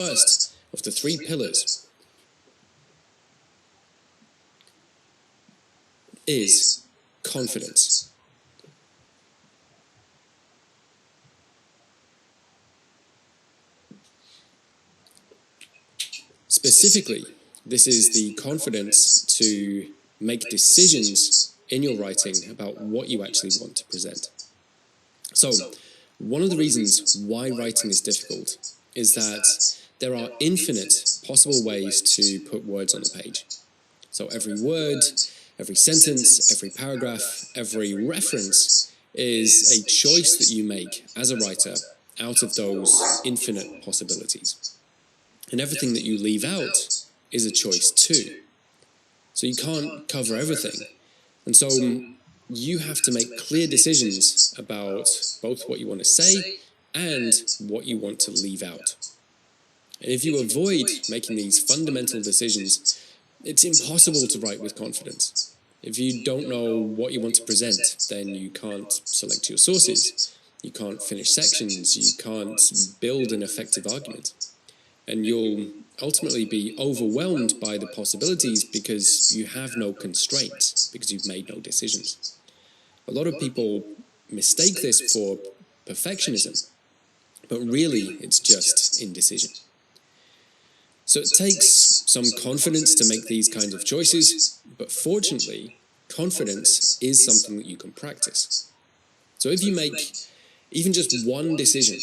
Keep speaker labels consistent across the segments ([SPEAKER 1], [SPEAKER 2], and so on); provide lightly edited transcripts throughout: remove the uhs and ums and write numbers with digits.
[SPEAKER 1] First of the three pillars is confidence. Specifically, this is the confidence to make decisions in your writing about what you actually want to present. So, one of the reasons why writing is difficult is that there are infinite possible ways to put words on the page. So every word, every sentence, every paragraph, every reference is a choice that you make as a writer out of those infinite possibilities. And everything that you leave out is a choice too. So you can't cover everything. And so you have to make clear decisions about both what you want to say and what you want to leave out. And if you avoid making these fundamental decisions, it's impossible to write with confidence. If you don't know what you want to present, then you can't select your sources, you can't finish sections, you can't build an effective argument. And you'll ultimately be overwhelmed by the possibilities because you have no constraints, because you've made no decisions. A lot of people mistake this for perfectionism, but really it's just indecision. So it takes some confidence to make these kinds of choices, but fortunately, confidence is something that you can practice. So if you make even just one decision,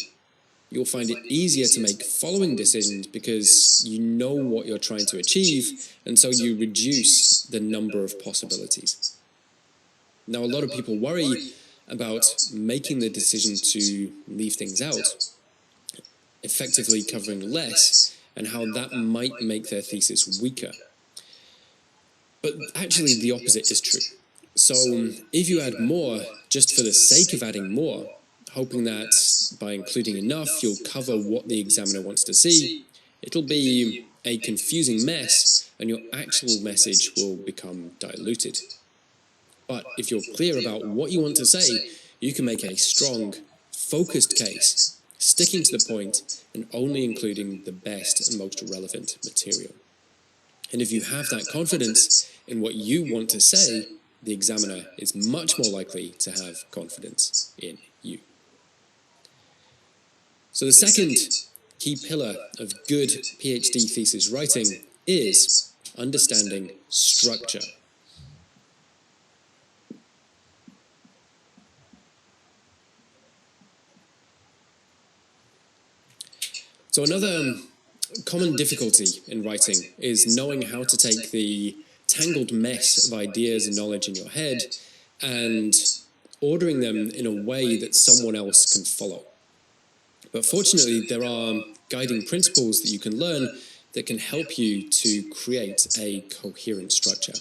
[SPEAKER 1] you'll find it easier to make following decisions because you know what you're trying to achieve, and so you reduce the number of possibilities. Now, a lot of people worry about making the decision to leave things out, effectively covering less, and how that might make their thesis weaker. But actually, the opposite is true. So if you add more just for the sake of adding more, hoping that by including enough you'll cover what the examiner wants to see, it'll be a confusing mess and your actual message will become diluted. But if you're clear about what you want to say, you can make a strong, focused case, sticking to the point and only including the best and most relevant material. And if you have that confidence in what you want to say, the examiner is much more likely to have confidence in you. So the second key pillar of good PhD thesis writing is understanding structure. So another common difficulty in writing is knowing how to take the tangled mess of ideas and knowledge in your head and ordering them in a way that someone else can follow. But fortunately, there are guiding principles that you can learn that can help you to create a coherent structure.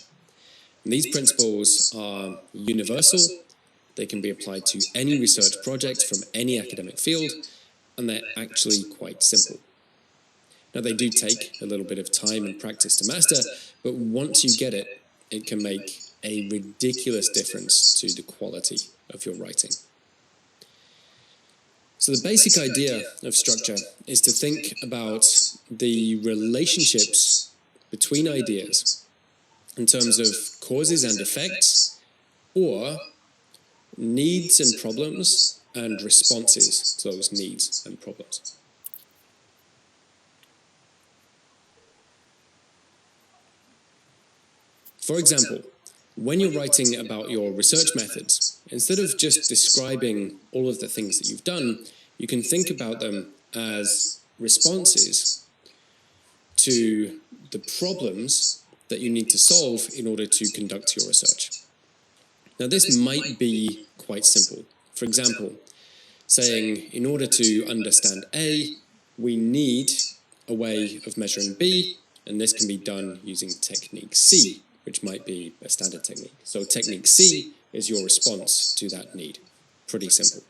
[SPEAKER 1] And these principles are universal, they can be applied to any research project from any academic field, and they're actually quite simple. Now, they do take a little bit of time and practice to master, but once you get it, it can make a ridiculous difference to the quality of your writing. So the basic idea of structure is to think about the relationships between ideas in terms of causes and effects, or needs and problems and responses to those needs and problems. For example, when you're writing about your research methods, instead of just describing all of the things that you've done, you can think about them as responses to the problems that you need to solve in order to conduct your research. Now, this might be quite simple. For example, saying, in order to understand A, we need a way of measuring B, and this can be done using technique C, which might be a standard technique. So technique C is your response to that need. Pretty simple.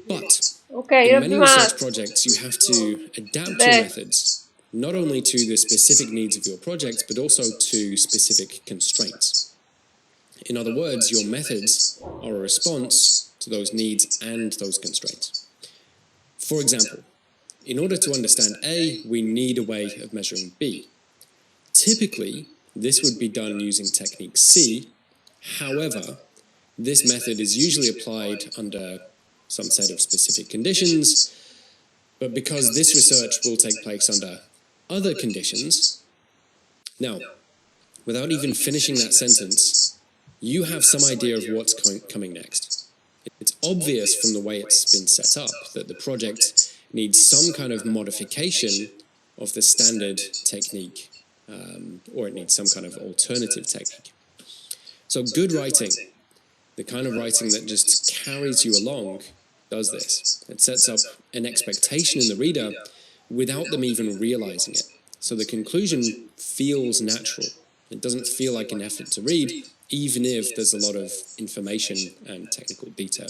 [SPEAKER 1] But in many research projects, you have to adapt your methods, not only to the specific needs of your project, but also to specific constraints. In other words, your methods are a response to those needs and those constraints. For example, in order to understand A, we need a way of measuring B. Typically, this would be done using technique C. However, this method is usually applied under some set of specific conditions, but because this research will take place under other conditions. Now, without even finishing that sentence, you have some idea of what's coming next. It's obvious from the way it's been set up that the project needs some kind of modification of the standard technique, or it needs some kind of alternative technique. So good writing, the kind of writing that just carries you along, does this. It sets up an expectation in the reader without them even realizing it. So the conclusion feels natural. It doesn't feel like an effort to read, even if there's a lot of information and technical detail.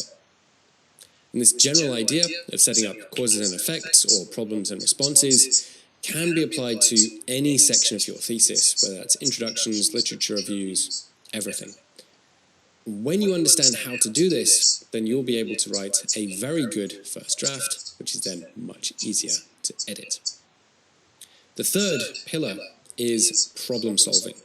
[SPEAKER 1] And this general idea of setting up causes and effects, or problems and responses, can be applied to any section of your thesis, whether that's introductions, literature reviews, everything. When you understand how to do this, then you'll be able to write a very good first draft, which is then much easier to edit. The third pillar is problem solving.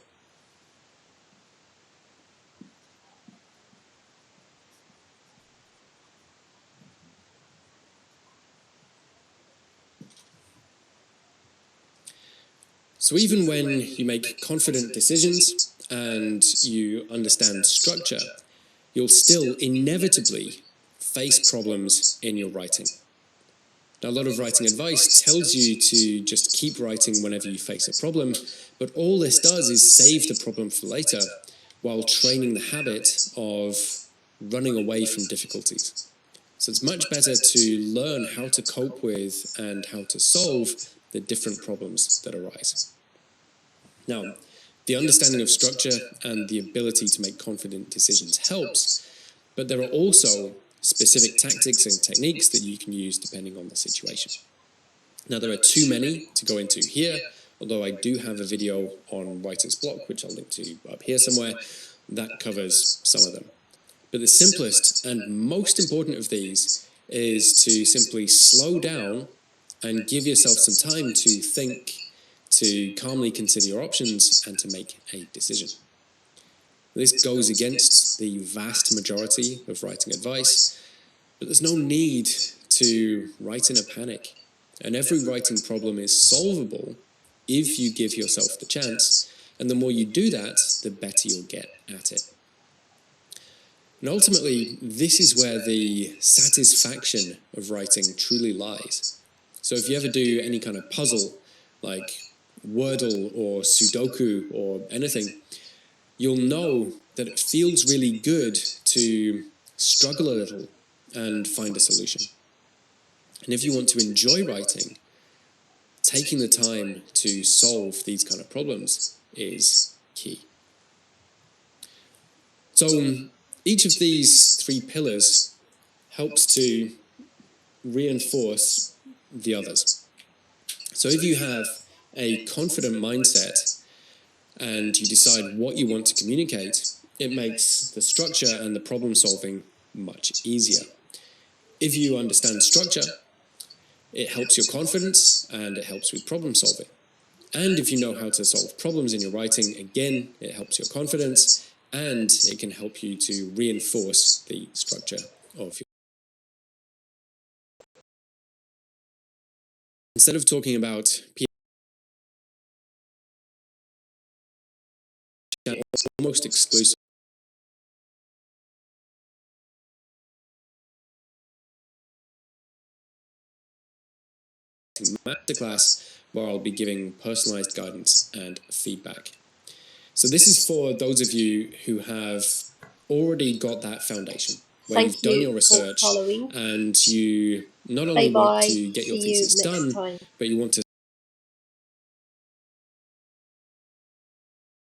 [SPEAKER 1] So even when you make confident decisions and you understand structure, you'll still inevitably face problems in your writing. Now, a lot of writing advice tells you to just keep writing whenever you face a problem, but all this does is save the problem for later while training the habit of running away from difficulties. So it's much better to learn how to cope with and how to solve the different problems that arise. Now, the understanding of structure and the ability to make confident decisions helps, but there are also specific tactics and techniques that you can use depending on the situation. Now, there are too many to go into here, although I do have a video on writer's block, which I'll link to up here somewhere, that covers some of them. But the simplest and most important of these is to simply slow down and give yourself some time to think, to calmly consider your options, and to make a decision. This goes against the vast majority of writing advice, but there's no need to write in a panic. And every writing problem is solvable if you give yourself the chance, and the more you do that, the better you'll get at it. And ultimately, this is where the satisfaction of writing truly lies. So if you ever do any kind of puzzle, like Wordle or Sudoku or anything, you'll know that it feels really good to struggle a little and find a solution. And if you want to enjoy writing, taking the time to solve these kind of problems is key. So each of these three pillars helps to reinforce the others. So if you have a confident mindset and you decide what you want to communicate, it makes the structure and the problem solving much easier. If you understand structure, it helps your confidence and it helps with problem solving. And if you know how to solve problems in your writing, again, it helps your confidence and it can help you to reinforce the structure of your. Instead of talking about almost exclusive masterclass where I'll be giving personalized guidance and feedback. So this is for those of you who have already got that foundation, where you've done your research and you not only want to get your thesis done, but you want to